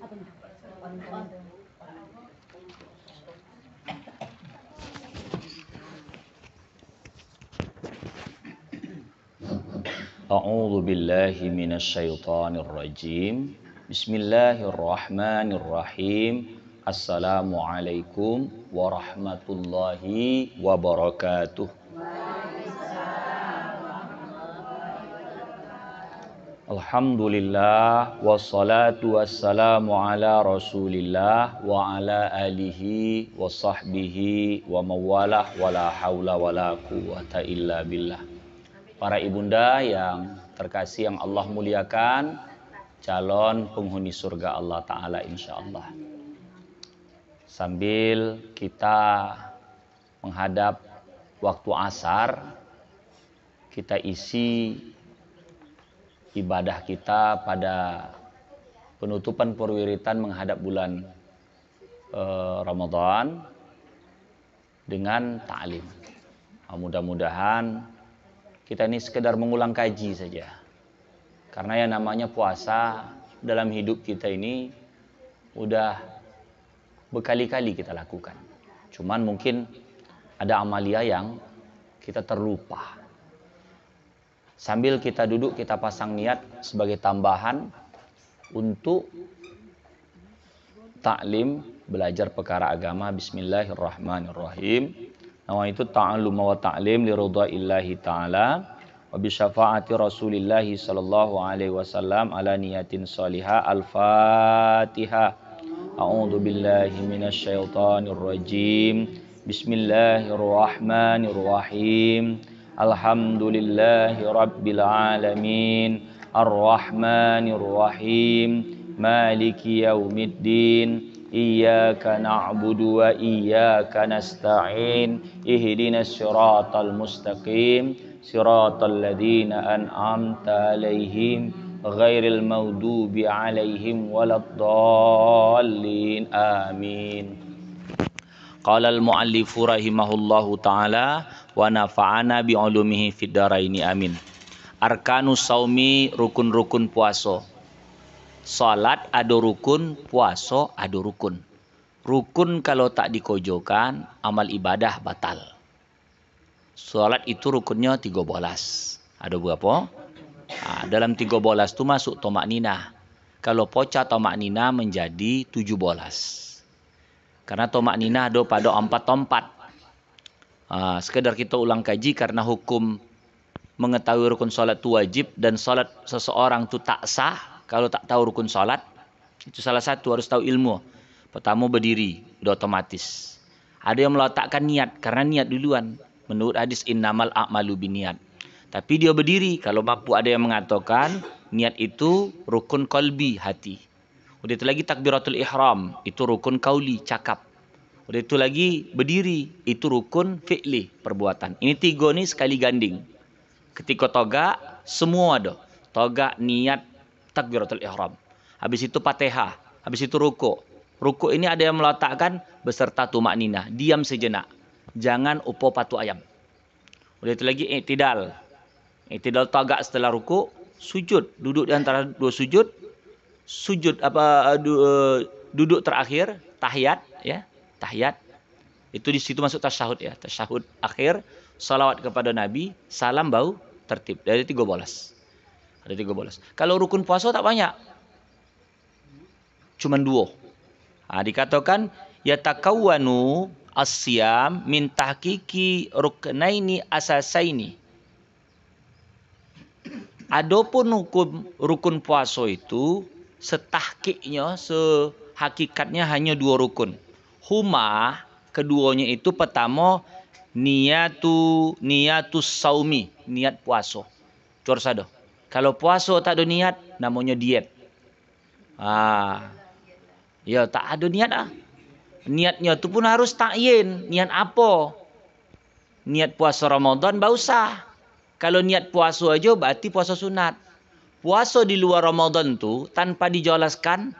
A'udzu billahi minasyaitonir rajim. Bismillahirrahmanirrahim. Assalamualaikum warahmatullahi wabarakatuh. Alhamdulillah wassalatu wassalamu ala Rasulillah wa ala alihi wa sahbihi wa mawalah wala haula wala quwata illa billah. Para ibunda yang terkasih yang Allah muliakan, calon penghuni surga Allah Ta'ala insyaallah. Sambil kita menghadap waktu asar, kita isi ibadah kita pada penutupan perwiritan menghadap bulan Ramadan dengan ta'lim. Mudah-mudahan kita ini sekedar mengulang kaji saja. Karena yang namanya puasa dalam hidup kita ini udah berkali-kali kita lakukan. Cuman mungkin ada amalia yang kita terlupa. Sambil kita duduk, kita pasang niat sebagai tambahan untuk ta'lim, belajar perkara agama. Bismillahirrahmanirrahim. Nawaitu ta'allum wa ta'lim li ridhaillahi ta'ala wa bi syafaati Rasulillah sallallahu alaihi wasallam ala niyatin salihah. Al-Fatihah. A'udzu billahi minasyaitonir rajim. Bismillahirrahmanirrahim. Alhamdulillahi rabbil alamin. Ar-Rahmanir Rahim. Maliki yaumiddin. Iyyaka na'budu wa iyyaka nasta'in. Ihdinas siratal mustaqim. Siratal ladzina an'amta 'alaihim ghairil maghdubi 'alaihim waladdallin. Amin. Qala al-muallifu rahimahullahu ta'ala wa nafa'ana bi 'ulumihi fid dharaini amin. Arkanus saumi, rukun-rukun puasa. Salat ada rukun, puasa ada rukun. Rukun kalau tak dikojokan, amal ibadah batal. Salat itu rukunnya 13. Ada berapa? Dalam 13 itu masuk tomak ninah. Kalau pecah tomak ninah menjadi 17. Karena tomak ninah ada pada 4 tempat. Sekedar kita ulang kaji karena hukum mengetahui rukun salat itu wajib dan salat seseorang itu tak sah kalau tak tahu rukun salat. Itu salah satu, harus tahu ilmu. Pertama berdiri, udah otomatis. Ada yang meletakkan niat karena niat duluan. Menurut hadis innamal a'malu biniat. Tapi dia berdiri. Kalau mampu ada yang mengatakan niat itu rukun qalbi, hati. Udah itu lagi takbiratul ihram, itu rukun qauli, cakap. Udah itu lagi berdiri, itu rukun fi'li, perbuatan. Ini 3 ni sekali ganding. Ketika togak, semua ada. Togak, niat, takbiratul ihram. Habis itu Fatihah, habis itu rukuk. Rukuk ini ada yang meletakkan beserta tumak ninah, diam sejenak. Jangan upo patu ayam. Udah itu lagi i'tidal. I'tidal togak setelah rukuk, sujud, duduk di antara 2 sujud. Sujud duduk terakhir, tahiyat ya, tahiyat. Itu di situ masuk tasyahud ya, tasyahud akhir, salawat kepada Nabi, salam bau tertib. Dari 13. Ada 13. Kalau rukun puasa tak banyak. Cuman 2. Dikatakan yatakawwanu as-siyam min tahqiqi ruknaini asasaini. Adapun rukun puasa itu setahqiqnya, sehakikatnya hanya 2 rukun. Huma, keduanya itu pertama niatus saumi, niat puasa. Cor sado. Kalau puasa tak ada niat, namanya diet. Ya tak ada niat Niatnya tu pun harus takyin. Niat apa? Niat puasa Ramadan bau sah. Kalau niat puasa aja berarti puasa sunat. Puasa di luar Ramadan tu tanpa dijelaskan,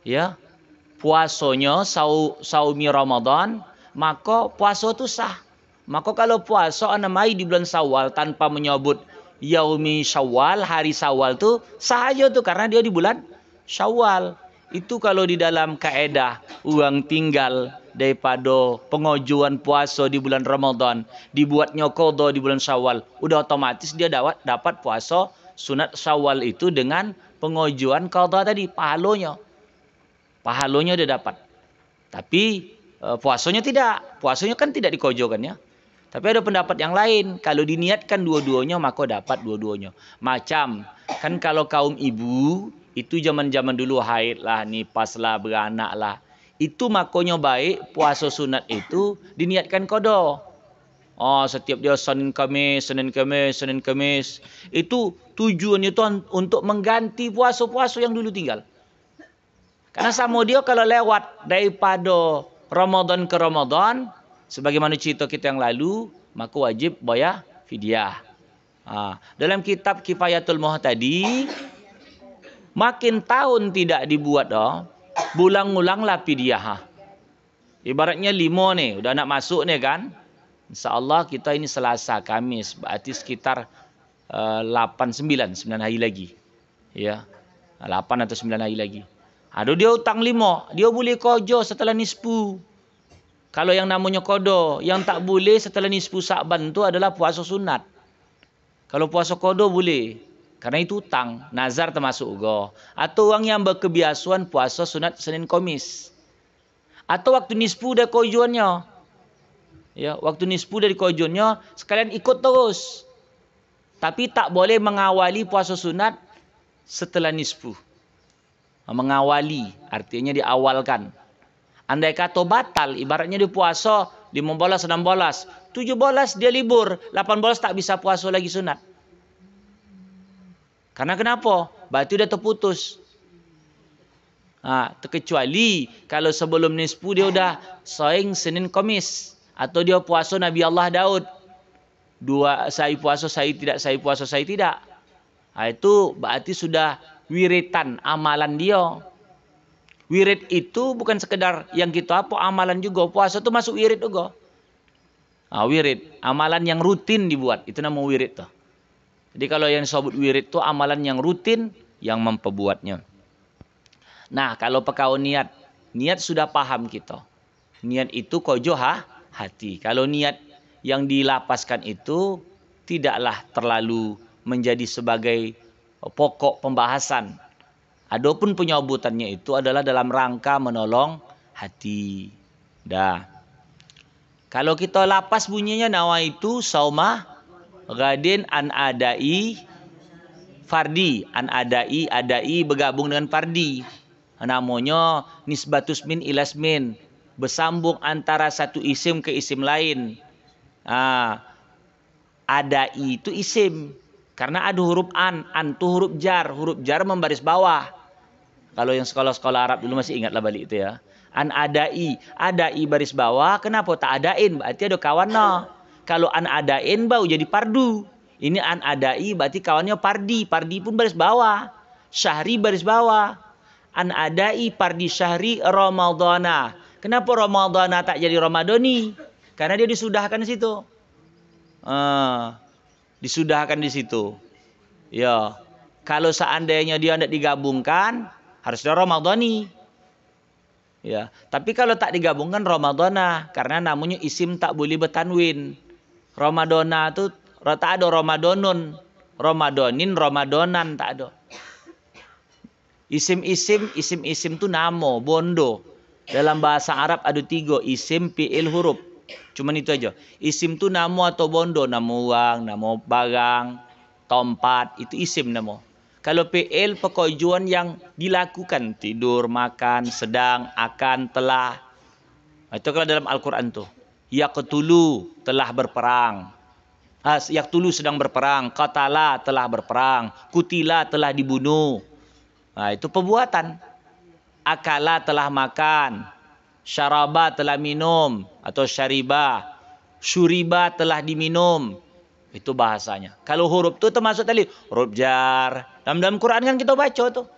ya, puasanya saumi Ramadan, maka puasa tu sah. Maka kalau puasa anamai di bulan Syawal tanpa menyebut yaumi Syawal, hari Syawal tu sah aja tu karena dia di bulan Syawal. Itu kalau di dalam kaedah uang tinggal daripada pengajuan puasa di bulan Ramadan, dibuatnya qada di bulan Syawal, udah otomatis dia dapat puasa sunat Syawal itu dengan pengajuan qada tadi, pahalanya. Pahalanya dia dapat. Tapi puasanya tidak. Puasanya kan tidak dikojokan ya. Tapi ada pendapat yang lain. Kalau diniatkan dua-duanya maka dapat dua-duanya. Macam kan kalau kaum ibu itu zaman-zaman dulu haid lah, nifas lah, beranak lah. Itu makanya baik puasa sunat itu diniatkan qada. Oh, setiap dia Senin Kamis, Senin Kamis, Senin Kamis. Itu tujuannya itu untuk mengganti puasa-puasa yang dulu tinggal. Karena sama dia kalau lewat daripada Ramadan ke Ramadan, sebagaimana cerita kita yang lalu, maka wajib bayar fidyah. Dalam kitab Kifayatul Muhtadi, makin tahun tidak dibuat bulang-ulanglah fidyah. Ibaratnya 5 nih, udah nak masuk nih kan. InsyaAllah kita ini Selasa, Kamis, berarti sekitar 9 hari lagi. Ya, 8 atau 9 hari lagi. Ada dia hutang 5, dia boleh kojo setelah nisfu. Kalau yang namanya kodo, yang tak boleh setelah nisfu Sa'ban itu adalah puasa sunat. Kalau puasa kodo boleh. Karena itu hutang, nazar termasuk juga. Atau orang yang berkebiasaan puasa sunat Senin Kamis. Atau waktu nisfu dah kojoannya. Ya, waktu nisfu dah kojoannya, sekalian ikut terus. Tapi tak boleh mengawali puasa sunat setelah nisfu. Mengawali, artinya diawalkan. Andai kata batal, ibaratnya dia puasa 15, 16, 17 dia libur, 18 tak bisa puasa lagi sunat. Karena kenapa? Berarti udah terputus. Terkecuali kalau sebelum nisfu dia udah saing Senin Kamis. Atau dia puasa Nabi Allah Daud. 2 saya puasa, saya tidak, saya puasa, saya tidak. Itu berarti sudah wiritan amalan dia. Wirid itu bukan sekedar yang kita apa, amalan juga. Puasa itu masuk wirid juga. Wirid, amalan yang rutin dibuat. Itu nama wirid tuh. Jadi kalau yang disebut wirid itu amalan yang rutin yang memperbuatnya. Nah, kalau perkara niat sudah paham kita. Niat itu kojo hati. Kalau niat yang dilapaskan itu tidaklah terlalu menjadi sebagai pokok pembahasan. Adapun penyebutannya itu adalah dalam rangka menolong hati. Kalau kita lapas bunyinya nawaitu sauma Gadin an adai fardi. An adai bergabung dengan fardi. Namanya nisbatus min ilasmin. Bersambung antara satu isim ke isim lain. Adai itu isim. Karena ada huruf an itu huruf jar. Huruf jar membaris bawah. Kalau yang sekolah-sekolah Arab dulu masih ingatlah balik itu ya. An adai baris bawah. Kenapa tak adain? Berarti ada kawannya. Kalau an adain bau jadi pardu. Ini an adai berarti kawannya pardi. Pardi pun baris bawah. Syahri baris bawah. An adai pardi syahri Ramadana. Kenapa Ramadana tak jadi Ramadani? Karena dia disudahkan di situ. Disudahkan di situ. Ya. Kalau seandainya dia tidak digabungkan, harusnya Ramadani. Ya. Tapi kalau tak digabungkan Ramadana. Karena namanya isim tak boleh bertanwin. Ramadana itu tak ada Ramadanun, Ramadanin, Ramadonan tak ada. Isim itu nama, bondo. Dalam bahasa Arab ada 3 isim, fi'il, huruf. Cuman itu aja. Isim itu nama atau bondo, nama uang, nama barang, tempat, itu isim nama. Kalau fi'il pekerjaan yang dilakukan, tidur, makan, sedang, akan, telah. Itu kalau dalam Al-Quran tuh. Yaqtulu telah berperang. Yaqtulu sedang berperang. Qatala telah berperang. Kutila telah dibunuh. Itu perbuatan. Akala telah makan. Syaraba telah minum. Atau syariba. Syuriba telah diminum. Itu bahasanya. Kalau huruf itu termasuk tadi. Huruf jar. Dalam Quran kan kita baca tuh.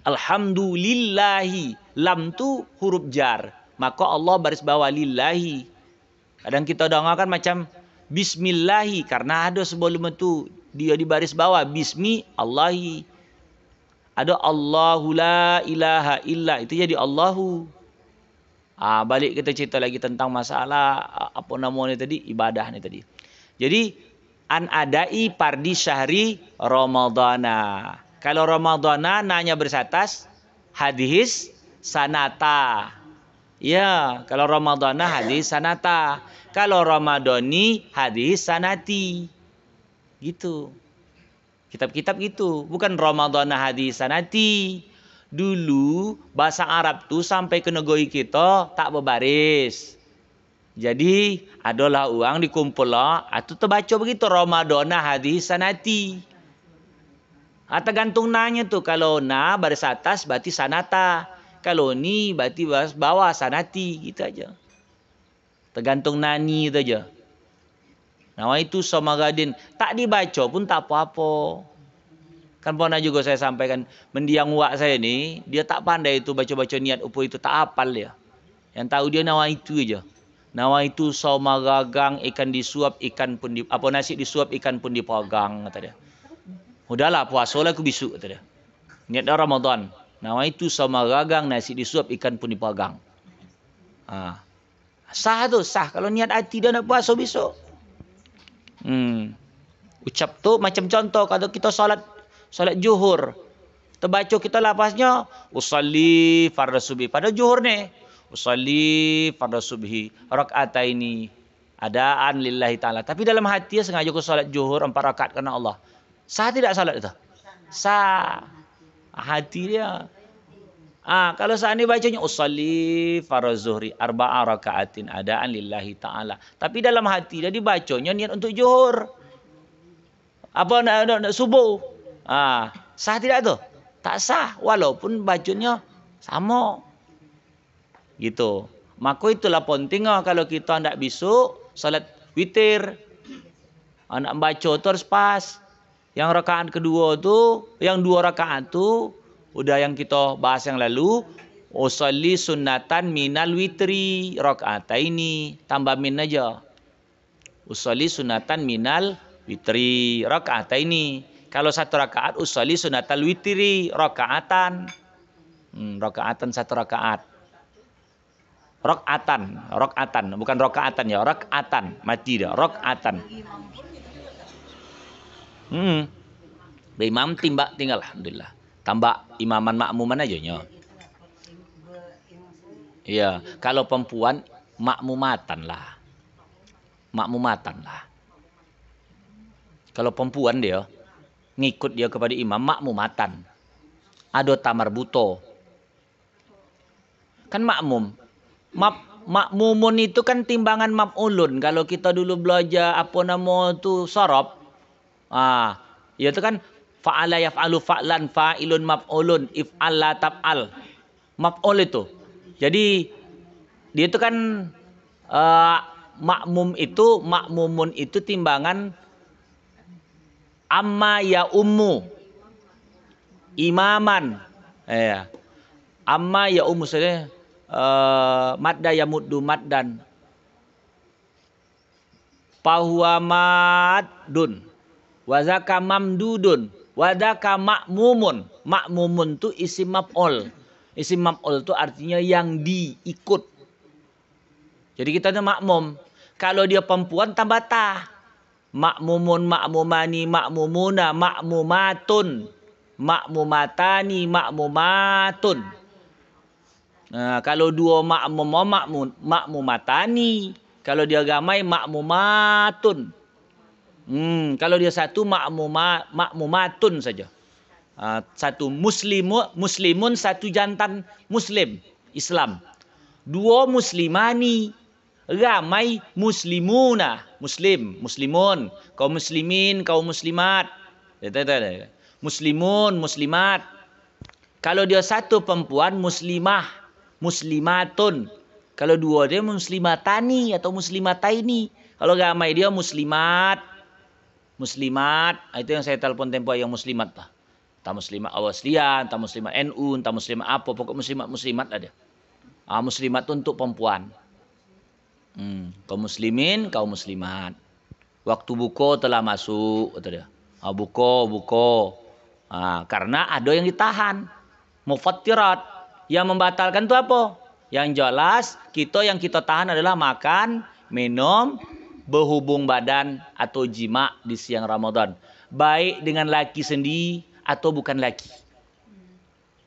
Alhamdulillahi. Lam tu huruf jar. Maka Allah baris bawah lillahi. Kadang kita dengarkan macam bismillahi. Karena ada sebelum itu dia di baris bawah. Bismi Allahi. Ada Allahu la ilaha illa, itu jadi Allahu. Balik kita cerita lagi tentang masalah apa namanya tadi, ibadah ni tadi. Jadi an adai pardi syahri Ramadana. Kalau Ramadana nanya bersatas hadis sanata. Ya, kalau Ramadana hadis sanata. Kalau Ramadani hadis sanati. Gitu. Kitab-kitab gitu. Bukan Ramadana hadis sanati. Dulu bahasa Arab tu sampai ke negeri kita tak berbaris. Jadi adalah uang dikumpul lah. Itu terbaca begitu Ramadana hadis sanati. Tergantung nanya tu. Kalau na baris atas berarti sanata. Kalau ni berarti baris bawah sanati. Gitu aja. Tergantung nani tu aja. Nama itu Somagadin. Tak dibaca pun tak apa-apa. Kan pernah juga saya sampaikan, mendiang wak saya ni, dia tak pandai itu baca-baca niat upo itu, tak hafal dia. Yang tahu dia nawa itu aja. Nawa itu sauma gagang, ikan disuap, ikan pun nasi disuap, ikan pun dipegang, kata dia. Udahlah puasa lah aku besok, kata dia. Niat dah Ramadan. Nawa itu sauma gagang, nasi disuap, ikan pun dipegang. Sah tu, sah. Kalau niat hati dia nak puasa besok. Ucap tu macam contoh, kalau kita solat Zuhur. Terbaca kita lapasnya usalli fardhu subhi. Pada Zuhur ni usalli fardhu subhi rakaataini adaan lillahi taala. Tapi dalam hati sengaja aku solat Zuhur 4 rakaat kerana Allah. Sah tidak salat itu? Sah. Hati dia. Kalau saat ni bacanya usalli fardhu zuhri 4 rakaatin adaan lillahi taala. Tapi dalam hati dia dibacanya niat untuk Zuhur. Apa nak subuh? Sah tidak tu? Tak sah. Walaupun bacanya sama. Gitu. Maka itulah penting kalau kita nak besok salat witir. Nak baca tu harus pas. Yang rakaat kedua tu, yang 2 rakaat tu, udah yang kita bahas yang lalu. Usalli sunnatan minal witri rakaataini. Tambah min aja. Usalli sunnatan minal witri rakaataini. Kalau 1 rakaat usolli sunatal witri rakaatan. Rakaatan 1 rakaat. Rakaatan, bukan rakaatan ya, rakaatan. Mati dia, rakaatan. Imam tinggal alhamdulillah. Tambah imaman makmuman aja nya. Iya, kalau perempuan makmumatan lah. Kalau perempuan dia ngikut dia kepada imam makmumatan. Ada tamar buto. Kan makmum. Makmumun itu kan timbangan maf'ulun. Kalau kita dulu belajar apa nama tu sorob. Itu kan fa'ala yaf'alu fa'lan fa'ilun maf'ulun if'al la taf'al. Maf'ul itu. Jadi dia itu kan makmumun itu timbangan amma ya ummu imaman. Amma ya ummu saja madda ya muddu maddan. Fahuwa maddun wa zaka mamdudun wa zaka makmumun. Makmumun tu isim maf'ul. Isim maf'ul tu artinya yang diikut. Jadi kita ada makmum. Kalau dia perempuan tambah ta. Makmumun, makmumani, makmumuna, makmumatun, makmumatani, makmumatun. Kalau 2 makmumatani. Kalau dia ramai makmumatun. Kalau dia 1 makmumatun saja. 1 muslimun, 1 jantan muslim, Islam. 2 muslimani. Ramai muslimuna, muslimun, kaum muslimin, kaum muslimat. Muslimun, muslimat. Kalau dia 1 perempuan muslimah, muslimatun. Kalau 2 dia muslimatani atau muslimataini. Kalau ramai dia muslimat. Itu yang saya telpon tempoh yang muslimat lah. Entah muslimat Awaslian, entah muslimat NU, entah muslimat apa, pokok muslimat ada. Muslimat itu untuk perempuan. Kaum muslimin, kaum muslimat. Waktu buka telah masuk, kata dia. Buka. Karena ada yang ditahan. Mufattirat. Yang membatalkan itu apa? Yang jelas yang kita tahan adalah makan, minum, berhubung badan atau jima di siang Ramadan. Baik dengan laki sendiri atau bukan laki.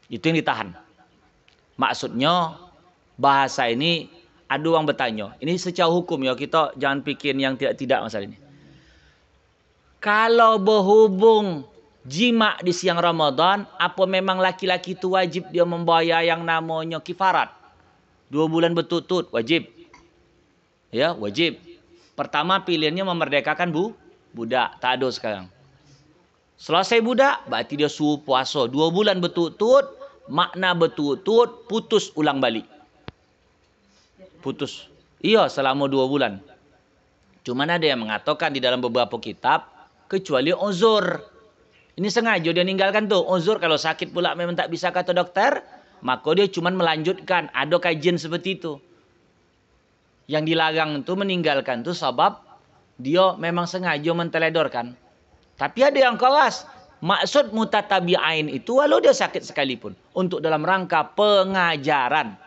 Itu yang ditahan. Maksudnya bahasa ini ada orang bertanya. Ini secara hukum ya, kita jangan pikir yang tidak masalah ini. Kalau berhubung jima di siang Ramadan, apa memang laki-laki itu wajib dia membayar yang namanya kifarat? 2 bulan berturut-turut wajib. Ya, wajib. Pertama pilihannya memerdekakan budak, tak ada sekarang. Selesai budak, berarti dia suruh puasa 2 bulan berturut-turut, makna berturut-turut, putus ulang balik. Putus. Iya, selama 2 bulan. Cuman ada yang mengatakan di dalam beberapa kitab, kecuali uzur. Ini sengaja dia ninggalkan tuh. Uzur kalau sakit pula memang tak bisa kata dokter, maka dia cuman melanjutkan. Ada kajian seperti itu. Yang dilarang itu meninggalkan tuh sebab dia memang sengaja menteledorkan. Tapi ada yang keras. Maksud mutatabi'ain itu walau dia sakit sekalipun. Untuk dalam rangka pengajaran.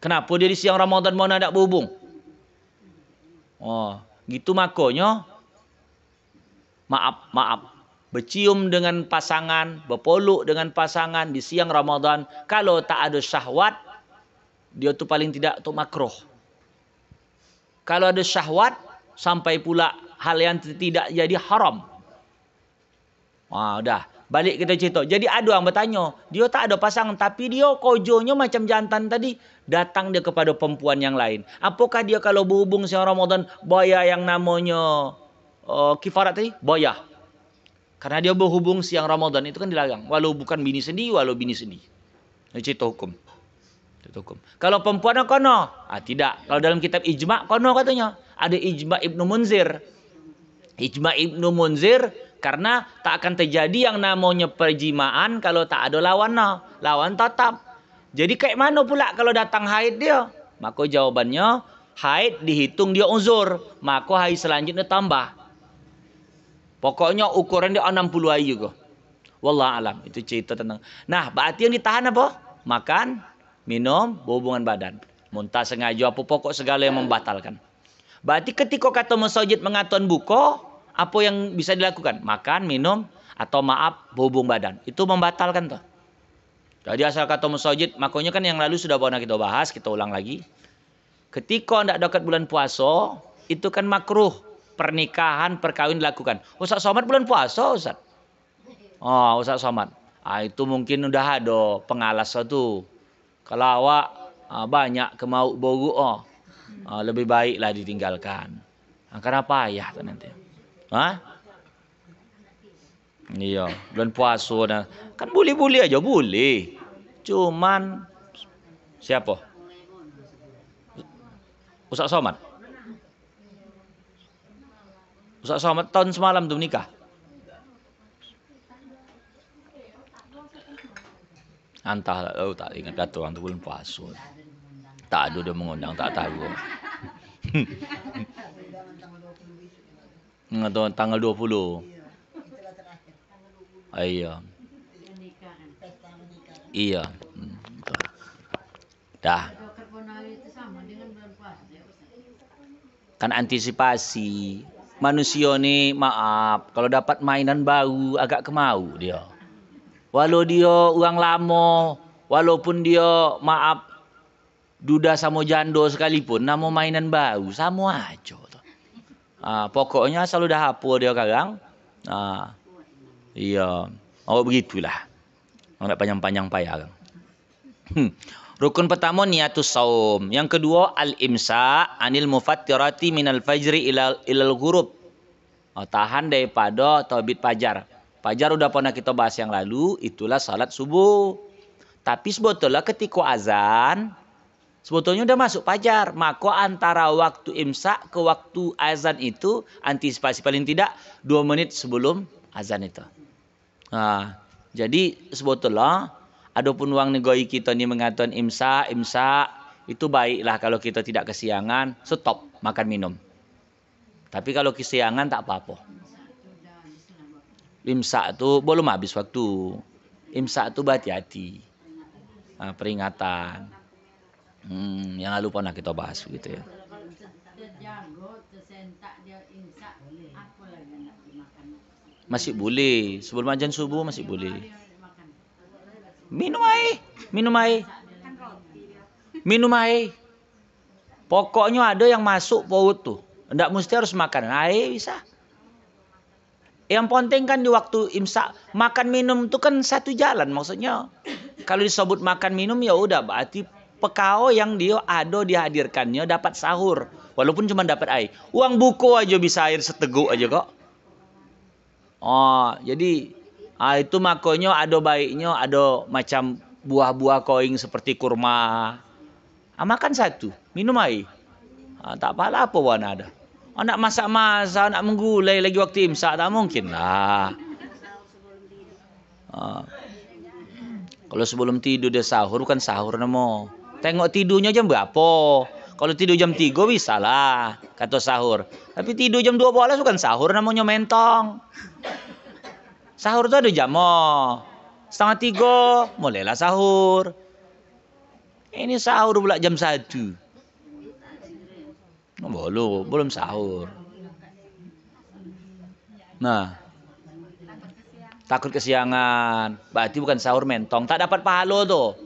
Kenapa dia di siang Ramadan mau nak berhubung? Oh, gitu makanya. Maaf. Bercium dengan pasangan, berpoluk dengan pasangan di siang Ramadan. Kalau tak ada syahwat, dia tu paling tidak tu makruh. Kalau ada syahwat, sampai pula hal yang tidak jadi haram. Dah. Balik kita cerita. Jadi ada orang bertanya, dia tak ada pasangan, tapi dia kojonya macam jantan tadi. Datang dia kepada perempuan yang lain. Apakah dia kalau berhubung siang Ramadan, bayar yang namanya kifarat tadi? Bayar. Karena dia berhubung siang Ramadan itu kan dilarang. Walau bukan bini sendiri, walau bini sendiri. Ini cerita hukum. Kalau perempuan kono? Tidak. Kalau dalam kitab ijma' kono katanya. Ada ijma' Ibnu Munzir. Ijma' Ibnu Munzir karena tak akan terjadi yang namanya perjimaan kalau tak ada lawannya. Lawan tetap. Jadi kayak mana pula kalau datang haid dia? Maka jawabannya haid dihitung dia uzur. Maka hari selanjutnya tambah. Pokoknya ukuran dia 60 hari juga. Wallah alam. Itu cerita tentang. Nah, berarti yang ditahan apa? Makan, minum, berhubungan badan. Muntah sengaja apa pokok segala yang membatalkan. Berarti ketika kata masjid mengatakan buka, apa yang bisa dilakukan? Makan, minum, atau maaf, berhubung badan. Itu membatalkan tuh. Jadi asal kata masjid, makanya kan yang lalu sudah pernah kita bahas, kita ulang lagi. Ketika tidak dekat bulan puasa, itu kan makruh. Pernikahan, perkawin dilakukan. Ustaz Somad bulan puasa, Ustaz. Ustaz Somad. Itu mungkin udah ada pengalas tu. Kalau awak banyak kemau boru, lebih baiklah ditinggalkan. Kenapa payah tu nanti? Iya, bulan puasa kan boleh-boleh aja, boleh. Cuman siapa? Ustaz Somad. Ustaz Somad tahun semalam tu menikah. Entah, tak ingat kata orang tu bulan puasa. Tak ada dia mengundang, tak tahu. Tanggal 20. Iya. Iya. Dah. Kan antisipasi. Manusia ni maaf, kalau dapat mainan baru agak kemau dia. Walau dia orang lama, walaupun dia maaf duda sama jando sekalipun, nama mainan baru sama aja. Pokoknya selalu dah apa dia sekarang. Iya. Begitulah. Nak panjang-panjang payah. Rukun pertama niatus saum. Yang kedua al-imsa anil mufattirati minal fajri ilal ghurub. Tahan daripada terbit fajar. Fajar udah pernah kita bahas yang lalu, itulah salat subuh. Tapi sebetulnya ketika azan, sebetulnya udah masuk fajar. Maka antara waktu imsak ke waktu azan itu antisipasi paling tidak 2 menit sebelum azan itu. Jadi sebetulnya adapun wang negoi kita ni mengatakan imsak itu baiklah kalau kita tidak kesiangan, stop makan minum. Tapi kalau kesiangan tak apa-apa. Imsak tuh belum habis waktu. Imsak tuh berhati-hati. Nah, peringatan. Yang lalu pernah kita bahas gitu ya. Masih boleh. Sebelum azan subuh masih boleh. Minum air. Minum air. Minum air. Pokoknya ada yang masuk perut tuh. Tidak mesti harus makan. Air bisa. Yang penting kan di waktu imsak. Makan minum itu kan satu jalan maksudnya. Kalau disebut makan minum ya udah berarti pekao yang dia ada dihadirkannya dapat sahur. Walaupun cuma dapat air. Uang buku aja bisa air seteguk aja kok. Oh, jadi itu makanya ada baiknya ada macam buah-buah koing seperti kurma. Makan satu, minum air. Tak apalah apa warna ada. Nak masak-masak, nak menggulai lagi waktu imsak tak mungkin lah. Kalau sebelum tidur dia sahur bukan sahur namo. Tengok tidurnya jam berapa. Kalau tidur jam 3 bisa lah kata sahur. Tapi tidur jam 12 bukan sahur namanya mentong. Sahur tu ada jam 2:30 mulailah sahur. Ini sahur pula jam 1. Belum sahur. Nah, takut kesiangan. Berarti bukan sahur mentong. Tak dapat pahala tuh.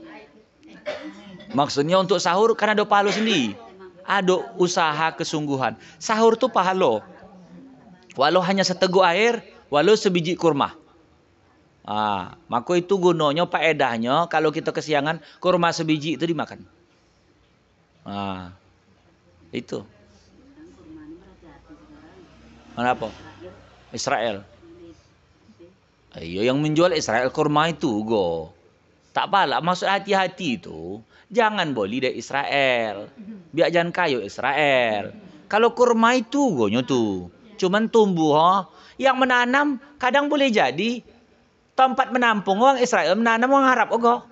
Maksudnya untuk sahur kan ada pahala sendiri. Ada usaha kesungguhan. Sahur tuh pahala. Walau hanya seteguk air, walau sebiji kurma. Maka itu gunanya, faedahnya kalau kita kesiangan, kurma sebiji itu dimakan. Itu. Kenapa? Israel. Iya, yang menjual Israel kurma itu go. Tak apalah, maksud hati-hati itu. Jangan beli dari Israel. Biar jangan kayu Israel. Kalau kurma itu gonya tuh. Cuman tumbuh. Yang menanam kadang boleh jadi tempat menampung orang Israel menanam orang Arab go.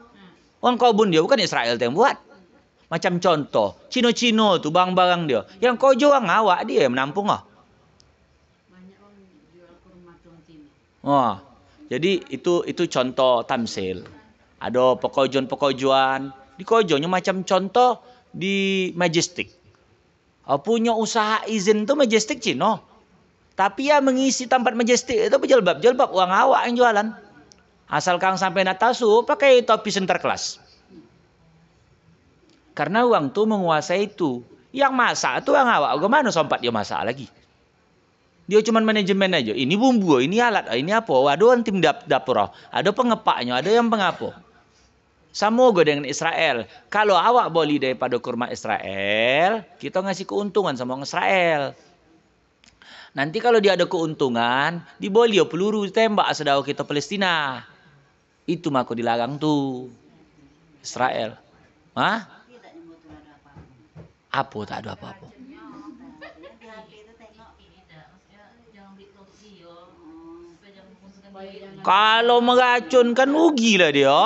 Orang kebun dia bukan Israel yang buat. Macam contoh, Cino-Cino tuh barang-barang dia. Yang kau jual orang awak dia menampung Jadi itu contoh tamsil. Ada pekojon-pekojuan. Di kojonnya macam contoh di Majestic. Punya usaha izin tuh Majestic Cino. Tapi ya mengisi tempat Majestic itu berjelbab uang awak yang jualan. Asal kang sampai natasu pakai topi center class. Karena uang tuh menguasai itu. Yang masak tuh uang awak. Gimana sompat dia masak lagi? Dia cuma manajemen aja. Ini bumbu, ini alat, ini apa? Ada tim dapur, ada pengepaknya, ada yang pengapo. Sama juga dengan Israel. Kalau awak beli daripada kurma Israel, kita ngasih keuntungan sama orang Israel. Nanti kalau dia ada keuntungan, dibeli peluru tembak saudara kita Palestina. Itu maka dilarang tuh Israel. Apa tak ada apa-apa? Kalau meracun kan rugi lah dia.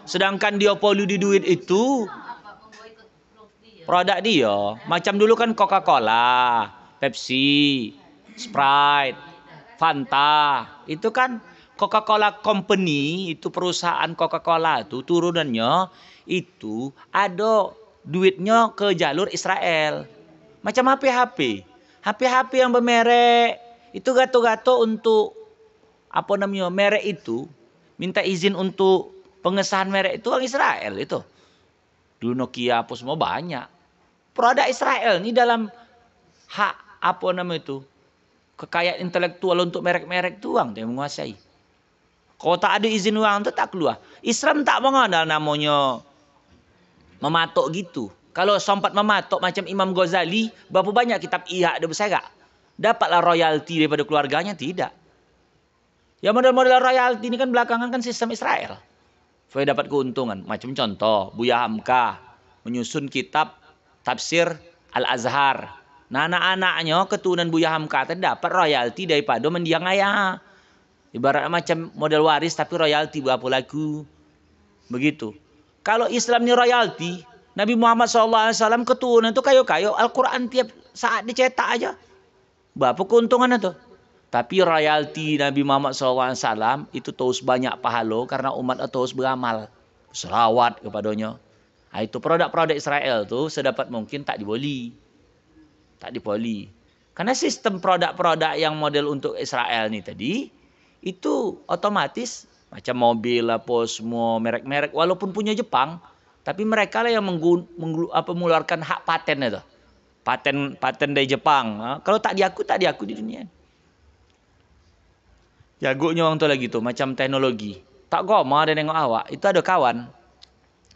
Sedangkan dia polu di duit itu. Produk dia. Macam dulu kan Coca-Cola, Pepsi, Sprite, Fanta. Itu kan Coca-Cola Company, itu perusahaan Coca-Cola itu turunannya itu ada duitnya ke jalur Israel. Macam HP-HP. HP-HP yang bermerek itu gato-gato untuk merek itu minta izin untuk pengesahan merek itu orang Israel itu. Dulu Nokia apa semua banyak. Produk Israel ini dalam hak kekayaan intelektual untuk merek-merek itu orang yang menguasai. Kalau tak ada izin orang itu tak keluar. Islam tak mengenal namanya mematok gitu. Kalau sempat mematok macam Imam Ghazali, berapa banyak kitab ihya dia berserak. Dapatlah royalti daripada keluarganya? Tidak. Ya model-model royalti ini kan belakangan kan sistem Israel. Supaya dapat keuntungan. Macam contoh, Buya Hamka menyusun kitab tafsir Al-Azhar. Nah anak-anaknya keturunan Buya Hamka tadi dapat royalti daripada mendiang ayah. Ibarat macam model waris tapi royalti berapa lagu. Begitu. Kalau Islam ini royalti, Nabi Muhammad SAW keturunan itu kayo-kayo Al-Quran tiap saat dicetak aja. Berapa keuntungan itu? Tapi royalti Nabi Muhammad SAW itu terus banyak pahala karena umat terus beramal. Selawat kepadanya. Nah, itu produk-produk Israel tuh sedapat mungkin tak diboli. Tak diboli. Karena sistem produk-produk yang model untuk Israel nih tadi, itu otomatis macam mobil apa semua merek-merek walaupun punya Jepang, tapi mereka lah yang mengeluarkan hak paten itu. Paten dari Jepang. Kalau tak diaku di dunia. Jagonya orang tu lagi tu macam teknologi. Tak goma dia nengok awak. Itu ada kawan.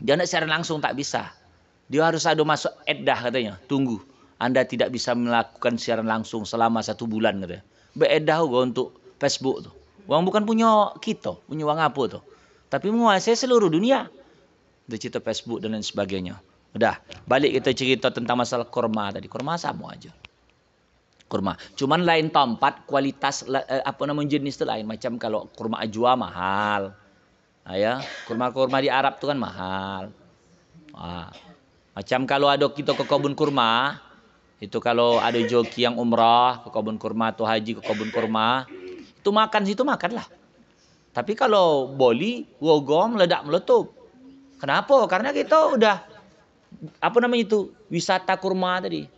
Dia nak siaran langsung tak bisa. Dia harus ada masuk eddah katanya. Tunggu. Anda tidak bisa melakukan siaran langsung selama 1 bulan katanya. Bereddah juga untuk Facebook tu. Uang bukan punya kita, punya uang apa tu. Tapi menguasai seluruh dunia. Dia cerita Facebook dan lain sebagainya. Udah, balik kita cerita tentang masalah kurma tadi. Kurma sama aja. Kurma. Cuman lain tempat, kualitas jenis itu lain. Macam kalau kurma ajwa mahal. Ya, kurma-kurma di Arab itu kan mahal. Macam kalau ada kita ke kebun kurma, itu kalau ada joki yang umrah ke kebun kurma atau haji ke kebun kurma, itu makan situ makanlah. Tapi kalau boli, wogom, meledak meletup. Kenapa? Karena kita udah wisata kurma tadi.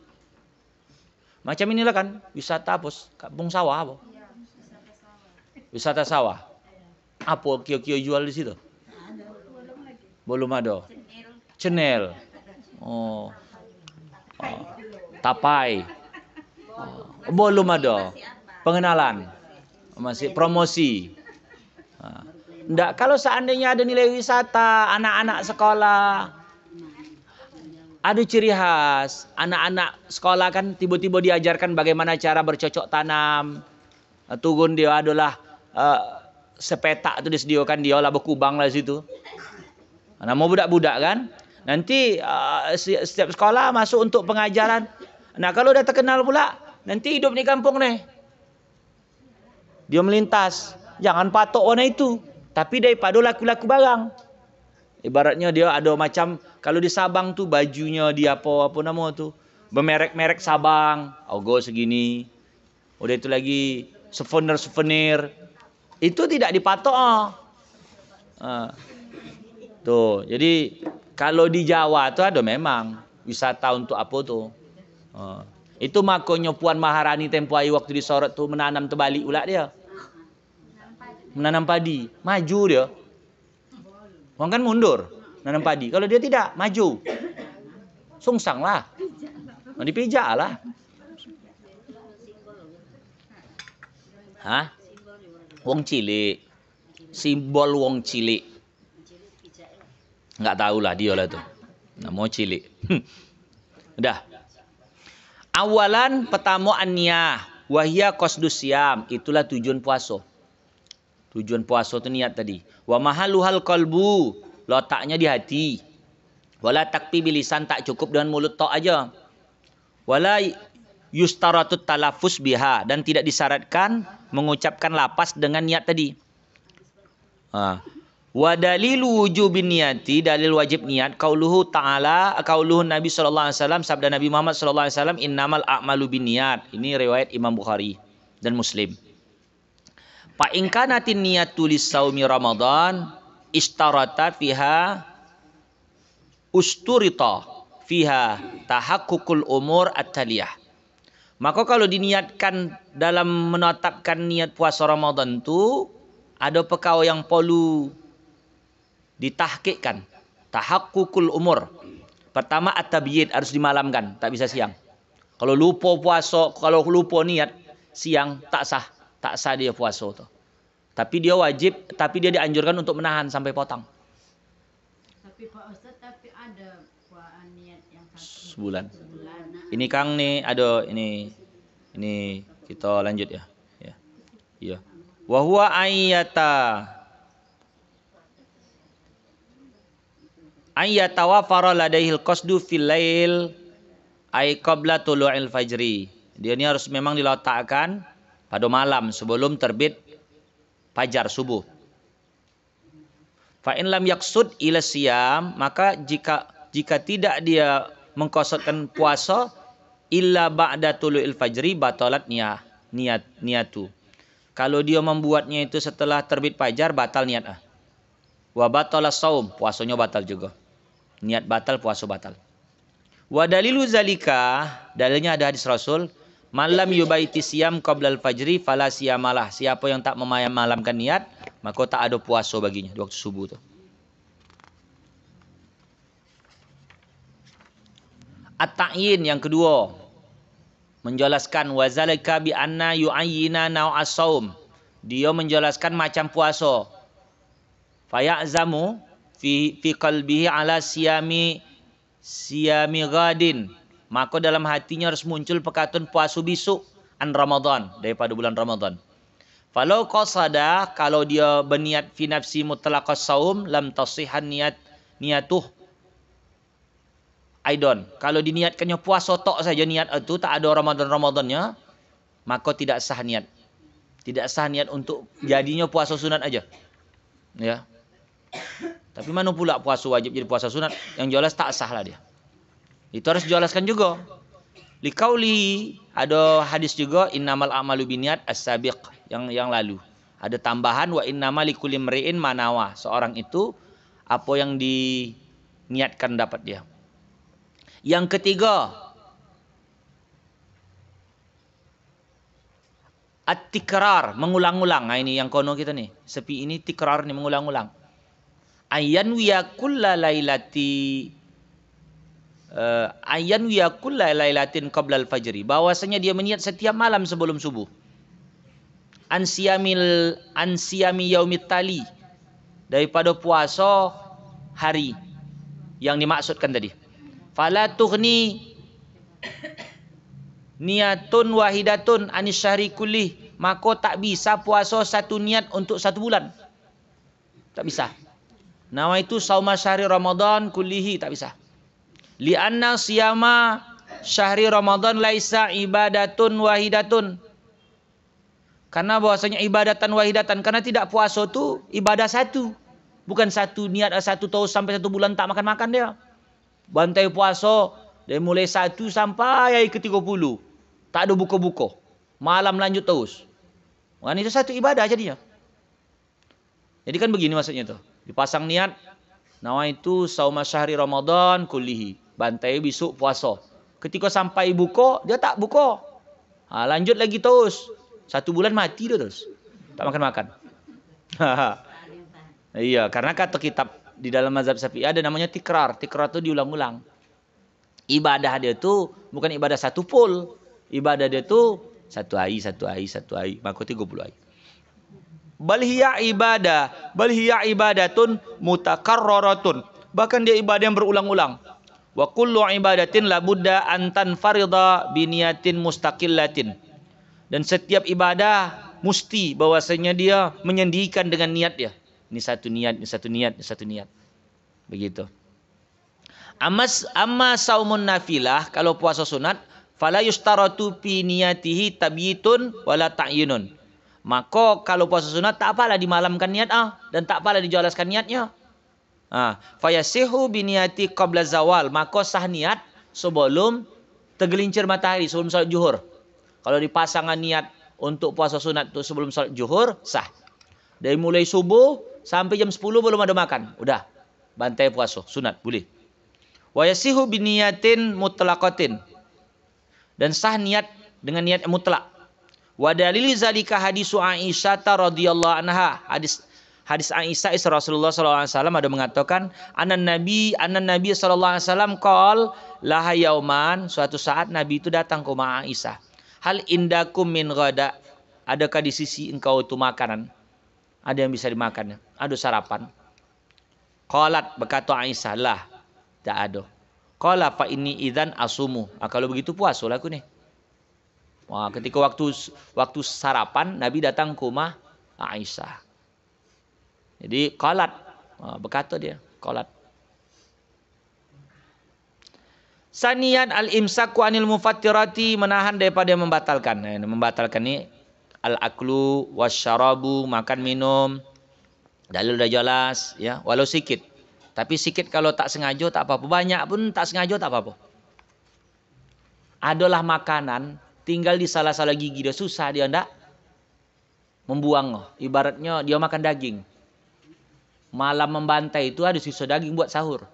Macam inilah kan, wisata apa? Kampung sawah apa? Wisata sawah. Apa kio-kio jual di situ? Belum ada. Cenel. Oh. Tapai. Belum ada. Pengenalan. Masih promosi. Nggak, kalau seandainya ada nilai wisata, anak-anak sekolah, ada ciri khas. Anak-anak sekolah kan tiba-tiba diajarkan bagaimana cara bercocok tanam. Turun dia adalah sepetak itu disediakan dia lah berkubang lah situ. Nama budak-budak kan. Nanti setiap sekolah masuk untuk pengajaran. Nah kalau udah terkenal pula, nanti hidup di kampung nih. Dia melintas. Jangan patok warna itu. Tapi daripada laku-laku barang. Ibaratnya dia ada macam, kalau di Sabang tuh bajunya dia apa nama tuh. Bermerek-merek Sabang. Ogo segini. Udah itu lagi souvenir. Itu tidak dipatok. Tuh, jadi kalau di Jawa tuh ada memang wisata untuk apa tuh. Itu makanya Puan Maharani tempo hari waktu disorot tuh menanam terbalik pula dia. Menanam padi, maju dia. Orang kan mundur, menanam padi. Kalau dia tidak, maju. Sungsang lah. Dipijak lah. Hah? Wong cilik. Simbol wong cilik. Enggak tahulah dia lah tu. Nama cilik. Udah. Awalan pertama an-niyah. Wahia qasdus siyam. Itulah tujuan puasa. Tujuan puasa tu niat tadi. Wa mahaluhal qalbu. Letaknya di hati. Wala takfi bilisan, tak cukup dengan mulut tok aja. Wala yustaratut talafus biha, dan tidak disyaratkan mengucapkan lapas dengan niat tadi. Wa dalilu wujubin niyati, dalil wajib niat qauluhu ta'ala, qauluhu Nabi sallallahu alaihi wasallam, sabda Nabi Muhammad sallallahu alaihi wasallam, innamal a'malu binniyat. Ini riwayat Imam Bukhari dan Muslim. Fa in kanatin niyatu lis-shaumi Ramadan istarata fiha usturita fiha tahaqqukul umur at-taliyah. Maka kalau diniatkan dalam menetapkan niat puasa Ramadan tu ada perkara yang perlu ditahqiqkan. Tahaqqukul umur. Pertama at-tabyid, harus dimalamkan, tak bisa siang. Kalau lupa puasa, kalau lupa niat siang tak sah dia puasa tu. Tapi dia wajib, tapi dia dianjurkan untuk menahan sampai potong. Tapi Pak Ustaz, tapi ada niat yang sebulan. Ini Kang nih ada ini kita lanjut ya. Iya. Wa huwa ayyatawafara ladaihil qasdu fil lail ay qabla tulu'il fajri. Dia ini harus memang diletakkan pada malam sebelum terbit fajar subuh. Fa in lam yaqsud ila siyam, maka jika tidak dia mengqasdkan puasa illa ba'da tulu'il fajri batalat niyatu. Kalau dia membuatnya itu setelah terbit fajar, batal niat. Wa batala saum, puasanya batal juga. Niat batal, puasa batal. Wa dalilu zalika, dalilnya ada hadis Rasul, malam yubaiti siyam qablal fajri fala siyamalah. Siapa yang tak memalamkan niat, maka tak ada puasa baginya di waktu subuh itu. At-ta'yin yang kedua, menjelaskan wazalika bi anna yu'ayyina naw'as saum. Dia menjelaskan macam puasa. Faya'zamu fi qalbihi ala siyami ghadin. Maka dalam hatinya harus muncul perkataan puasa besok an Ramadan, daripada bulan Ramadan. Falau qasada, kalau dia berniat fi nafsi mutlaqas saum lam tasihhan niyatuh aidon. Kalau diniatkannya puasa tok saja niat itu, tak ada Ramadan-Ramadannya, maka tidak sah niat. Tidak sah niat untuk jadinya puasa sunat aja. Ya. Tapi mana pula puasa wajib jadi puasa sunat? Yang jelas tak sah lah dia. Itu harus dijelaskan juga. Liqauli, ada hadis juga innamal a'malu binniyat as-sabiq yang lalu. Ada tambahan wa innamal likulli imri'in manawa. Seorang itu apa yang diniatkan dapat dia. Yang ketiga, at-tikrar, mengulang-ulang. Nah, ini yang kono kita nih. Sepi ini tikrar nih, mengulang-ulang. Ayyan wiya kulla lailatin qabla al-fajri. Bahwasanya dia meniat setiap malam sebelum subuh. Ansiyami yaumit tali. Daripada puasa hari yang dimaksudkan tadi. Fala tughni niyatun wahidatun anis syahri kullih. Maka tak bisa puasa satu niat untuk satu bulan. Tak bisa. Nawaitu sauma syahri Ramadan kullihi, tak bisa. Lianna siyama syahri Ramadan laisa ibadatun wahidatun. Karena bahwasanya ibadatan wahidatan, karena tidak puasa itu ibadah satu. Bukan satu niat satu tahun sampai satu bulan tak makan-makan dia. Bantai puasa dari mulai 1 sampai hari ke-30. Tak ada buka-buka. Malam lanjut terus. Kan itu satu ibadah jadinya. Jadi kan begini maksudnya tuh. Dipasang niat, nawaitu sauma syahri Ramadan kullihi. Bantai besok puasa. Ketika sampai buka, dia tak buka. Lanjut lagi terus. 1 bulan mati dia terus. Tak makan-makan. Iya, karena kata kitab di dalam mazhab Syafi'i ada namanya tikrar. Tikrar itu diulang-ulang. Ibadah dia itu bukan ibadah satu full. Ibadah dia itu satu hari. Maka 30 hari. Bal hiya ibadatun mutakarraratun. Bahkan dia ibadah yang berulang-ulang. Wa kullu ibadatin labudda an tanfarida biniyatin mustaqillatin. Dan setiap ibadah mesti bahwasanya dia menyendirikan dengan niat dia. Ini satu niat. Begitu. Amma saumun nafilah, kalau puasa sunat, fala yustaratu fi niyatihi tabyitun wala ta'yinun. Maka kalau puasa sunat tak apalah dimalamkan niat dan tak apalah dijelaskan niatnya. Fayasihu biniyati qabla zawal, maka sah niat sebelum tergelincir matahari, sebelum salat zuhur. Kalau dipasangkan niat untuk puasa sunat itu sebelum salat zuhur, sah. Dari mulai subuh sampai jam 10 belum ada makan. Udah. Bantai puasa. Sunat. Boleh. Wa yasihu biniyatin mutlaqatin. Dan sah niat dengan niat mutlak. Wa dalili zalika hadisu Aisyah radhiyallahu anha. Hadis Aisyah Rasulullah sallallahu alaihi wasallam ada mengatakan anan Nabi sallallahu alaihi wasallam qol laha yauman, suatu saat Nabi itu datang ke rumah Aisyah. Hal indakum min ghada, adakah di sisi engkau itu makanan? Ada yang bisa dimakan? Ada sarapan? Qalat, berkata Aisyah, lah, tak ada. Qala fa inni idzan asumu. Kalau begitu puasa lah aku nih. Wah, ketika waktu sarapan Nabi datang ke rumah Aisyah. Jadi qalat, berkata dia, qalat. Saniyan al-imsaku anil mufattirati, menahan daripada yang membatalkan. Membatalkan ini al-aklu wasyarabu, makan minum. Dalil udah jelas ya, walau sikit. Tapi sikit kalau tak sengaja tak apa-apa, banyak pun tak sengaja tak apa-apa. Adalah makanan tinggal di salah-salah gigi dia, susah dia ndak. membuang. Ibaratnya dia makan daging. Malam membantai itu ada sisa daging buat sahur.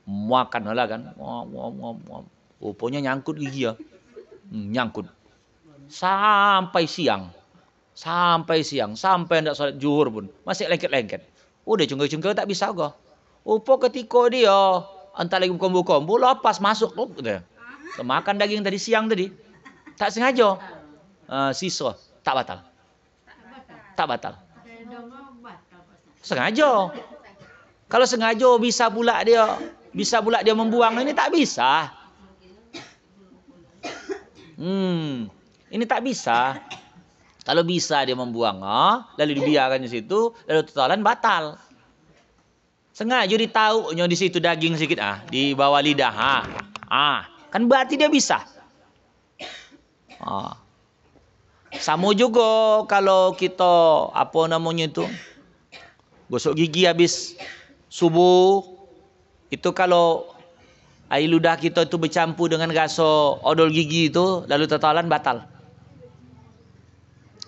Makan lah kan. Rupanya nyangkut gigi ya. Nyangkut. Sampai siang. Sampai hendak salat zuhur pun. Masih lengket-lengket. Udah cungkil-cungkil tak bisa kok. Ketika dia entah lagi buka-buka, lepas masuk tuh. Makan daging tadi siang tadi. Tak sengaja. Sisa. Tak batal. Tak batal. Sengaja. Kalau sengaja bisa pula dia membuang, ini tak bisa. Ini tak bisa. Kalau bisa dia membuang, lalu dibiarkan di situ, lalu totalan batal. Sengaja ditaruhnya di situ daging sedikit, di bawah lidah, kan berarti dia bisa. Sama juga kalau kita gosok gigi habis subuh, itu kalau air ludah kita itu bercampur dengan gosok odol gigi itu, lalu totalan batal.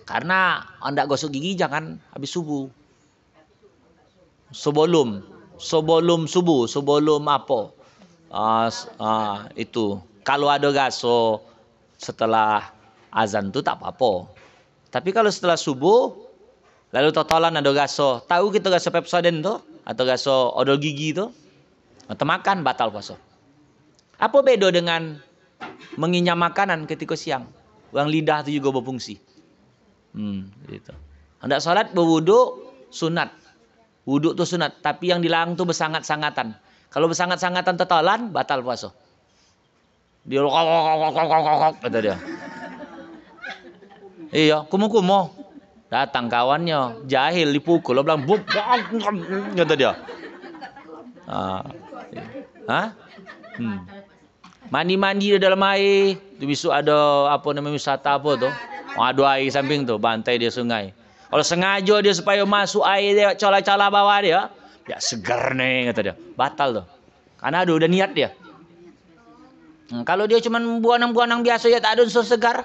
Karena anda gosok gigi jangan habis subuh. Sebelum subuh, sebelum apa? Itu. Kalau ada gosok setelah azan itu tak apa-apa. Tapi kalau setelah subuh, lalu totalan ada gosok. Tahu kita gosok Pepsodent tuh atau gosok odol gigi itu? Atau makan batal puasa. Apa beda dengan menginyam makanan ketika siang? Uang lidah itu juga berfungsi. Gitu. Hendak salat berwuduk sunat. Wuduk itu sunat, tapi yang dilarang itu bersangat-sangatan. Kalau bersangat-sangatan totalan batal puasa. Dia kata dia. Iya, kumu-kumu. Datang kawannya, jahil dipukul, lo bilang buk, kata dia. Mandi-mandi di dalam air, besok ada wisata apa tuh? Ada air samping tuh, bantai dia sungai. Kalau sengaja dia supaya masuk air dia, cala-cala bawah dia, ya segar nih kata dia. Batal tuh. Karena udah niat dia. Kalau dia cuma buanang-buanang biasa ya tak ada unsur segar.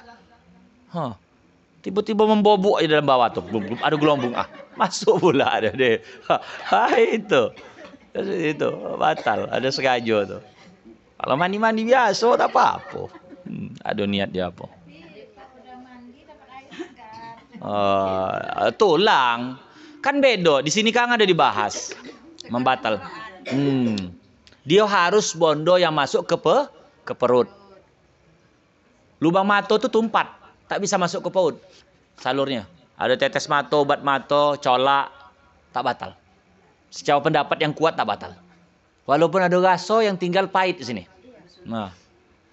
Tiba-tiba membobok di dalam bawah tuh. Ada gelombang. Masuk pula ada deh. Itu batal, ada sengaja tuh. Kalau mandi-mandi biasa tak apa-apa. Ada niat dia apa. Tulang kan beda. Di sini kan ada dibahas membatal. Dia harus bondo yang masuk ke perut. Lubang mata itu tumpat, tak bisa masuk ke perut. Salurnya ada tetes mata, obat mata, colak, tak batal. Secara pendapat yang kuat tak batal. Walaupun ada rasa yang tinggal pahit di sini.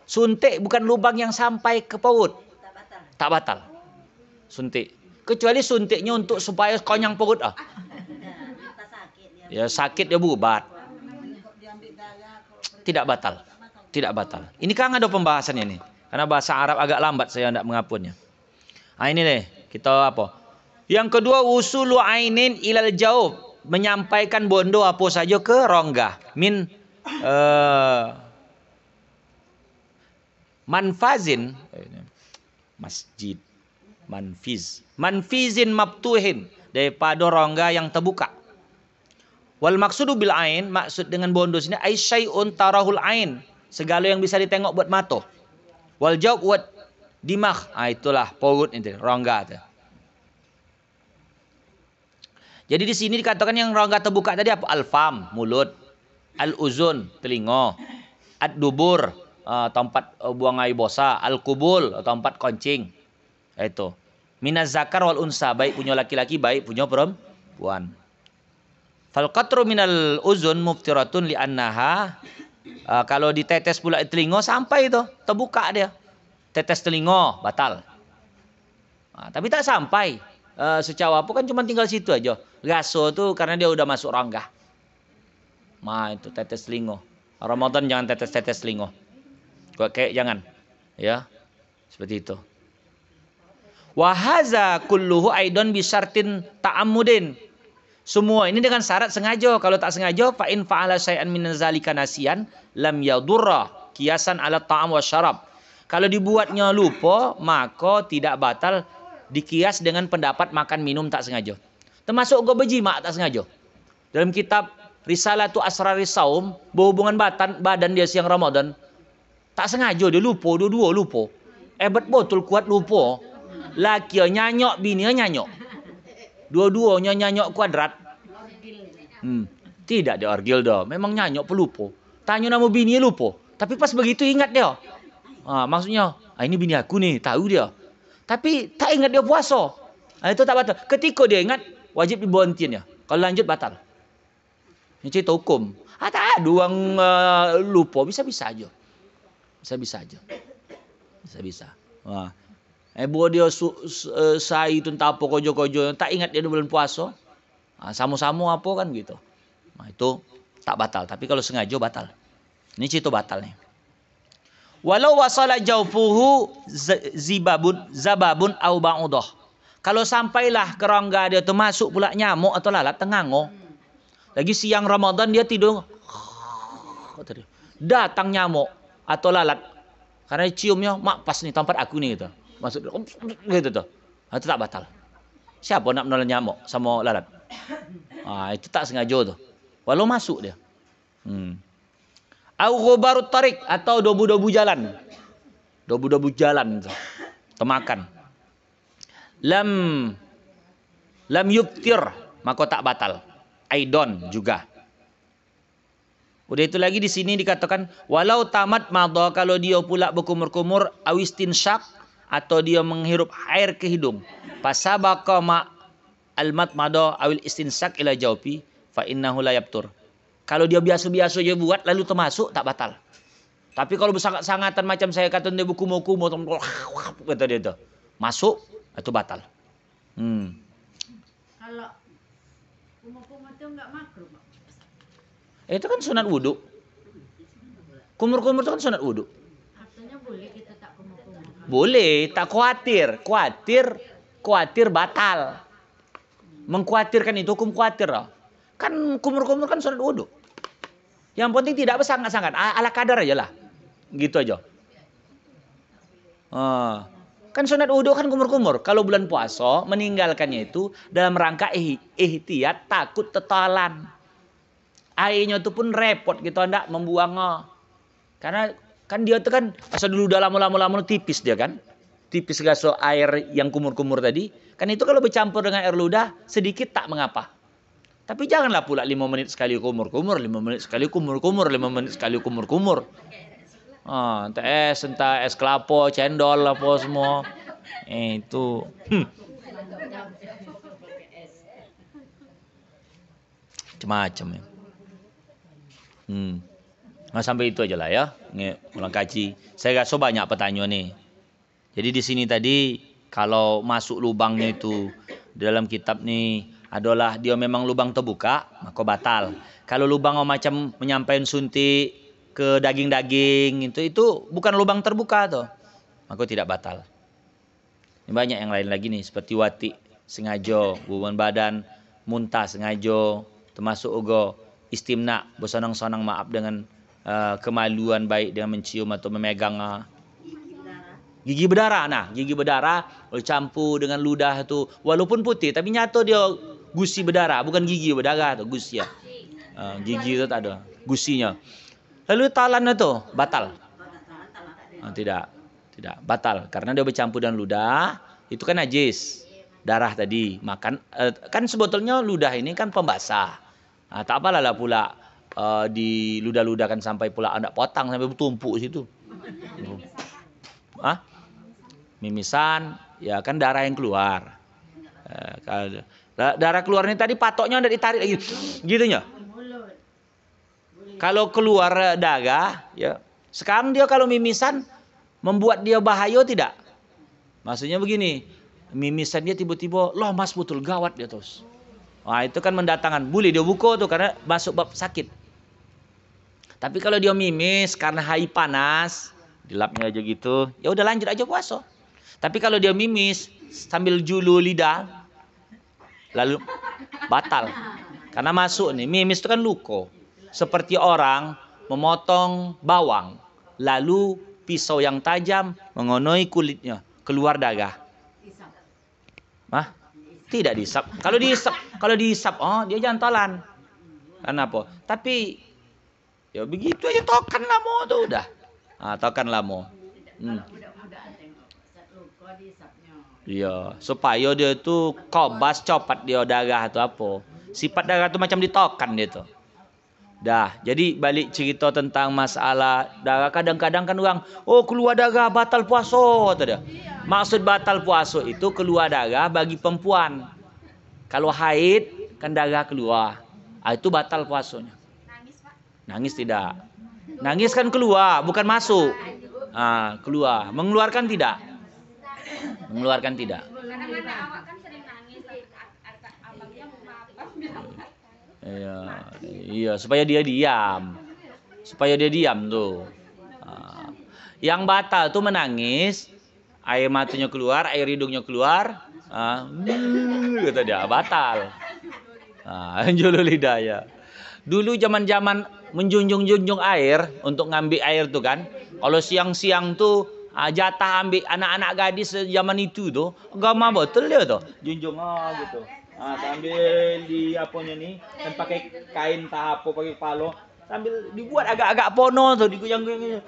Suntik bukan lubang yang sampai ke perut. Tak batal. Suntik. Kecuali suntiknya untuk supaya konyang perut. Ya sakit dia berobat. Tidak batal. Tidak batal. Ini kan ada pembahasannya nih. Karena bahasa Arab agak lambat saya tidak mengapunnya. Ini deh. Kita apa? Yang kedua, usulu ainin ilal jaub. Menyampaikan bondo apa saja ke rongga. Manfazin. Masjid. Manfizin mabtuhin. Daripada rongga yang terbuka. Wal maksudu bil ain. Maksud dengan bondo sini. Aisyai'un tarahul ain. Segala yang bisa ditengok buat mata. Wal jaub buat dimah. Itulah perut itu. Rongga. Jadi di sini dikatakan yang rongga terbuka tadi apa? Al-fam, mulut. Al-uzun, telinga. Ad-dubur, tempat buang air bosa. Al-kubul, tempat kencing. Itu. Minaz zakar wal unsa, baik punya laki-laki, baik punya perempuan. Fal qatru minal uzun muftiratun li annaha. Kalau ditetes pula telinga sampai itu, terbuka dia. Tetes telinga batal. Tapi tak sampai. Secara apa kan cuma tinggal situ aja. Gaso tuh karena dia udah masuk rongga. Itu tetes telinga. Ramadan jangan tetes-tetes telinga. Kayak jangan. Ya. Seperti itu. Wa haza kulluhu aidan bi syartin ta'ammudin. Semua ini dengan syarat sengaja. Kalau tak sengaja fa in fa'ala syai'an min zalika nasiyan lam yadurra kiasan ala ta'am wa syarab. Kalau dibuatnya lupa maka tidak batal dikias dengan pendapat makan minum tak sengaja. Termasuk go berjima tak sengaja. Dalam kitab Risalatu Asraris Saum, berhubungan badan dia siang Ramadan, tak sengaja dia lupa, dua-dua lupa. Betul kuat lupa. Laki nyanyok, bini nyanyok. Dua-duanya nyanyok kuadrat. Tidak dia orgil dah. Memang nyanyok pelupa. Tanya nama bini lupa. Tapi pas begitu ingat dia. Maksudnya, ini bini aku nih, tahu dia. Tapi tak ingat dia puasa. Itu tak batal. Ketika dia ingat, wajib diberhentikan ya. Kalau lanjut batal. Ini cerita hukum. Tak ada orang lupa. Bisa-bisa aja. Bisa-bisa aja. Bisa-bisa. Buat dia sai tu entah apa kojo-kojo. Tak ingat dia bulan puasa. Sama-sama apa kan gitu. Itu tak batal. Tapi kalau sengaja batal. Ini cerita batal nih. Walau wasala jaufuhu zababun au ba'udah. Kalau sampailah ke rongga dia tu masuk pula nyamuk atau lalat tengango. Lagi siang Ramadan dia tidur. Datang nyamuk atau lalat. Karena ciumnya, mak pas nih tempat aku nih gitu. Masuk gitu tuh. Itu tak batal. Siapa nak menolong nyamuk sama lalat? Itu tak sengaja tuh. Walau masuk dia. Au ghubarut tarik atau debu-debu jalan. Debu-debu jalan tuh. Temakan. Lam yubtir, maka tak batal. Aidon juga. Udah itu lagi di sini dikatakan walau tamat madha, kalau dia pula berkumur-kumur awistin syak atau dia menghirup air ke hidung. Pasabaqa ma almat madha awil istinsak ila jawfi fa innahu la yabtur. Kalau dia biasa-biasa je buat lalu termasuk tak batal. Tapi kalau bersangat-sangatan macam saya kata dia berkumur-kumur kata dia tu. Masuk itu batal. Kalau kumur-kumur itu enggak makruh, Pak. Itu kan sunat wudhu. Kumur-kumur itu kan sunat wudhu. Artinya boleh kita tak kumur-kumur. Boleh, tak khawatir. Khawatir batal. Mengkhawatirkan itu hukum khawatir lah. Kan kumur-kumur kan sunat wudhu. Yang penting tidak bersangat-sangat. Ala kadar aja lah. Gitu aja. Kan sunat wudhu kan kumur-kumur. Kalau bulan puasa meninggalkannya itu dalam rangka ihtiyat takut tetalan. Airnya itu pun repot gitu hendak membuangnya. Karena kan dia tuh kan asal dulu udah lama-lama tipis dia kan. Tipis gaso air yang kumur-kumur tadi. Kan itu kalau bercampur dengan air ludah sedikit tak mengapa. Tapi janganlah pula 5 menit sekali kumur-kumur, 5 menit sekali kumur-kumur, 5 menit sekali kumur-kumur. Entah es kelapa, cendol apa semua. Itu. Macam-macam ya. Sampai itu aja lah ya. Ulang kaji. Saya rasa banyak pertanyaan nih. Jadi di sini tadi kalau masuk lubangnya itu dalam kitab nih adalah dia memang lubang terbuka, maka batal. Kalau lubang macam menyampaikan suntik ke daging-daging itu bukan lubang terbuka tuh, maka tidak batal. Ini banyak yang lain lagi nih seperti wati sengaja, hubungan badan, muntah sengaja, termasuk juga istimna, bersonang-sonang maaf dengan kemaluan baik dengan mencium atau memegang gigi berdarah. Gigi berdarah campur dengan ludah itu walaupun putih tapi nyata dia gusi berdarah, bukan gigi berdarah tu, gusi ya. Gigi itu tak ada gusinya. Lalu talan itu batal. Tidak batal karena dia bercampur dengan ludah, itu kan najis. Darah tadi makan kan sebetulnya ludah ini kan pembasah. Tak apalah lah pula di ludah-ludahkan sampai pula anak potang sampai bertumpuk situ. Mimisan ya kan darah yang keluar. Darah keluarnya tadi patoknya udah ditarik lagi gitunya. Kalau keluar darah ya sekarang dia kalau mimisan membuat dia bahaya tidak? Maksudnya begini, mimisan dia tiba-tiba loh mas betul gawat dia terus. Itu kan mendatangkan, boleh dia buka tuh karena masuk bab sakit. Tapi kalau dia mimis karena hai panas, dilapnya aja gitu, ya udah lanjut aja puasa. Tapi kalau dia mimis sambil julu lidah, lalu batal. Karena masuk nih, mimis itu kan luka. Seperti orang memotong bawang, lalu pisau yang tajam mengonoi kulitnya, keluar darah. Hah? Tidak dihisap. Kalau dihisap, oh dia jantolan. Kenapa? Tapi ya begitu aja tokan lamo tuh udah. Tokan lamo. Kalau budak-budak tengok Ustaz luka dihisapnya. Iya, supaya dia tuh kobas cepat dia darah atau apa. Sifat darah tuh macam ditokan dia tuh. Dah, jadi balik cerita tentang masalah darah, kadang-kadang kan orang, oh keluar darah batal puasa tu dia. Maksud batal puasa itu keluar darah bagi perempuan. Kalau haid kan darah keluar. Itu batal puasanya. Nangis tidak. Nangis kan keluar, bukan masuk. Keluar. Mengeluarkan tidak? Mengeluarkan tidak. Kadang-kadang awak kan sering nangis, abangnya mau apa bilang. Iya, supaya dia diam. Supaya dia diam tuh. Yang batal tuh menangis, air matanya keluar, air hidungnya keluar, kata dia batal. Julul hidayah. Dulu zaman-zaman menjunjung-junjung air untuk ngambil air tuh kan. Kalau siang-siang tuh jatah ambil anak-anak gadis zaman itu tuh, agama betul dia tuh. Junjung gitu. Sambil di apanya nih, kan pakai kain tahapo pakai palo, sambil dibuat agak-agak pono tuh digoyang-goyang.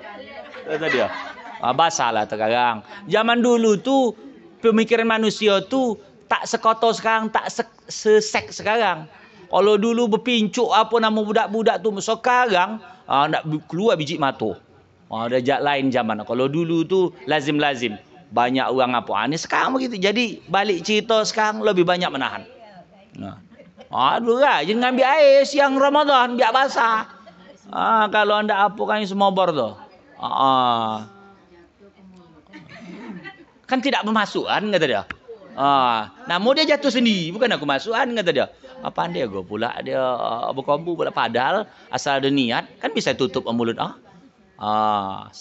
Kata dia. Basah lah sekarang. Zaman dulu tuh pemikiran manusia tuh tak sekotor sekarang, tak sesek sekarang. Kalau dulu berpincuk apa nama budak-budak tuh, sekarang nak keluar biji mata. Ada jak lain zaman. Kalau dulu tuh lazim-lazim banyak orang apa. Ini sekarang begitu. Jadi balik cerita sekarang lebih banyak menahan. Aduh lah, jangan ngambil air siang Ramadan biar basah. Kalau anda apa kan semua bor tuh. Kan tidak bermasukan kata dia. Namun dia jatuh sendiri, bukan aku masukan kata dia. Apa dia gue pula dia berkombu pula, padahal asal ada niat kan bisa tutup mulut.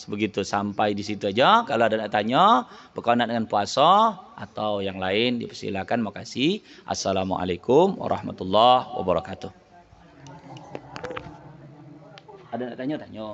Begitu sampai di situ aja. Kalau ada nak tanya berkenaan dengan puasa atau yang lain dipersilakan. Makasih. Assalamualaikum warahmatullahi wabarakatuh. Ada nak tanya? Tanya.